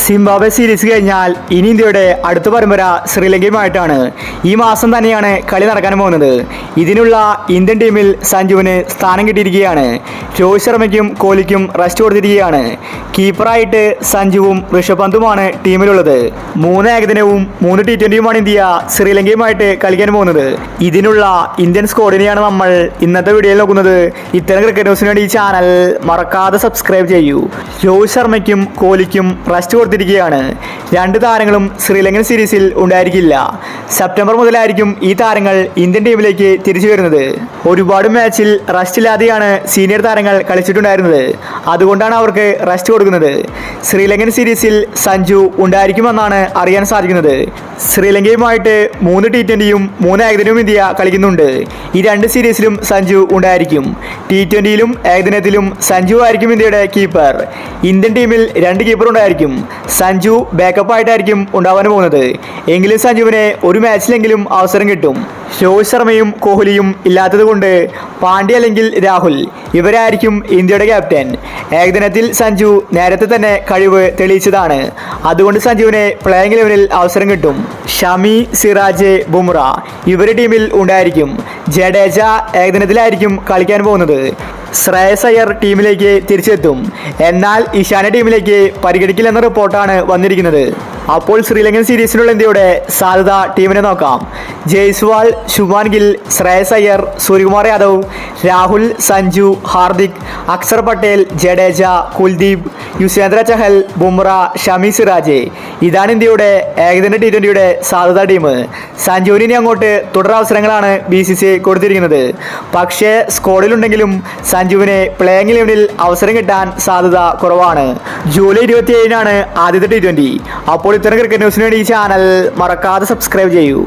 Zimbabwe series കഴിഞ്ഞാൽ ഇനി ഇന്ത്യയുടെ അടുത്ത പരമ്പര ശ്രീലങ്കയുമായിട്ടാണ്. ഈ മാസം തന്നെയാണ് കളി നടക്കാൻ പോകുന്നത്. ഇതിനുള്ള ഇന്ത്യൻ ടീമിൽ സഞ്ജുവിന് സ്ഥാനം കിട്ടിയിരിക്കുകയാണ്. രോഹിത് ശർമ്മയ്ക്കും കോഹ്ലിക്കും റെസ്റ്റ് കൊടുത്തിരിക്കുകയാണ്. കീപ്പറായിട്ട് സഞ്ജുവും ഋഷഭ് പന്തുമാണ് ടീമിലുള്ളത്. 3 ഏകദിനവും 3 T20യുമാണ് ഇന്ത്യ ശ്രീലങ്കയുമായിട്ട് കളിക്കാൻ പോകുന്നത്. ഇതിനുള്ള ഇന്ത്യൻ സ്ക്വാഡിനെയാണ് നമ്മൾ ഇന്നത്തെ വീഡിയോയിൽ നോക്കുന്നത്. ഇത്തരം ക്രിക്കറ്റ് ന്യൂസിന് വേണ്ടി ഈ ചാനൽ മറക്കാതെ സബ്സ്ക്രൈബ് ചെയ്യൂ. രോഹിത് ശർമ്മയ്ക്കും കോഹ്ലിക്കും റെസ്റ്റ് കൊടുത്തിരിക്കുകയാണ്. 2 താരങ്ങളും ശ്രീലങ്കൻ സീരീസിൽ ഉണ്ടായിരിക്കില്ല. സെപ്റ്റംബർ മുതലായിരിക്കും ഈ താരങ്ങൾ ഇന്ത്യൻ ടീമിലേക്ക് തിരിച്ചു വരുന്നത്. ഒരുപാട് മാച്ചിൽ റെസ്റ്റ് ഇല്ലാതെയാണ് സീനിയർ താരങ്ങൾ കളിച്ചിട്ടുണ്ടായിരുന്നത്. അതുകൊണ്ടാണ് അവർക്ക് റെസ്റ്റ് കൊടുക്കുന്നത്. ശ്രീലങ്കൻ സീരീസിൽ സഞ്ജു ഉണ്ടായിരിക്കുമെന്നാണ് അറിയാൻ സാധിക്കുന്നത്. ശ്രീലങ്കയുമായിട്ട് 3 T20യും 3 ഏകദിനവും ഇന്ത്യ കളിക്കുന്നുണ്ട്. ഈ 2 സീരീസിലും സഞ്ജു ഉണ്ടായിരിക്കും. T20യിലും ഏകദിനത്തിലും സഞ്ജു ആയിരിക്കും ഇന്ത്യയുടെ കീപ്പർ. ഇന്ത്യൻ ടീമിൽ 2 കീപ്പർ ഉണ്ടായിരിക്കും. സഞ്ജു ബാക്കപ്പ് ആയിട്ടായിരിക്കും ഉണ്ടാവാൻ പോകുന്നത്. എങ്കിലും സഞ്ജുവിന് ഒരു മാച്ചിലെങ്കിലും അവസരം കിട്ടും. രോഹിത് ശർമ്മയും കോഹ്ലിയും ഇല്ലാത്തത് കൊണ്ട് പാണ്ഡ്യ അല്ലെങ്കിൽ രാഹുൽ ഇവരായിരിക്കും ഇന്ത്യയുടെ ക്യാപ്റ്റൻ. ഏകദിനത്തിൽ സഞ്ജു നേരത്തെ തന്നെ കഴിവ് തെളിയിച്ചതാണ്. അതുകൊണ്ട് സഞ്ജുവിന് പ്ലേയിങ് 11ൽ അവസരം കിട്ടും. ഷമി, സിറാജ്, ബുംറ ഇവരുടെ ടീമിൽ ഉണ്ടായിരിക്കും. ജഡേജ ഏകദിനത്തിലായിരിക്കും കളിക്കാൻ പോകുന്നത്. ശ്രേയസ് അയ്യർ ടീമിലേക്ക് തിരിച്ചെത്തും. എന്നാൽ ഇഷാന ടീമിലേക്ക് പരിഗണിക്കില്ലെന്ന റിപ്പോർട്ടാണ് വന്നിരിക്കുന്നത്. അപ്പോൾ ശ്രീലങ്കൻ സീരീസിനുള്ള ഇന്ത്യയുടെ സാധ്യത ടീമിനെ നോക്കാം. ജയ്സ്വാൾ, ശുഭ്മാൻ ഗിൽ, ശ്രേയസ് അയ്യർ, സൂര്യകുമാർ യാദവ്, രാഹുൽ, സഞ്ജു, ഹാർദിക്, അക്ഷർ പട്ടേൽ, ജഡേജ, കുൽദീപ്, യുസ്വേന്ദ്ര ചഹൽ, ബുംറ, ഷമി, സിറാജ് ഇതാണ് ഇന്ത്യയുടെ ഏകദിന T20യുടെ സാധ്യതാ ടീം. സഞ്ജുവിന് ഇനി അങ്ങോട്ട് തുടരവസരങ്ങളാണ് BCCI കൊടുത്തിരിക്കുന്നത്. പക്ഷേ സ്ക്വാഡിലുണ്ടെങ്കിലും സഞ്ജുവിന് പ്ലേയിങ് 11ൽ അവസരം കിട്ടാൻ സാധ്യത കുറവാണ്. ജൂലൈ 27-നാണ് ആദ്യത്തെ T20. അപ്പോൾ ഇത്തരം ക്രിക്കറ്റ് ന്യൂസിന് വേണ്ടി ഈ ചാനൽ മറക്കാതെ സബ്സ്ക്രൈബ് ചെയ്യൂ.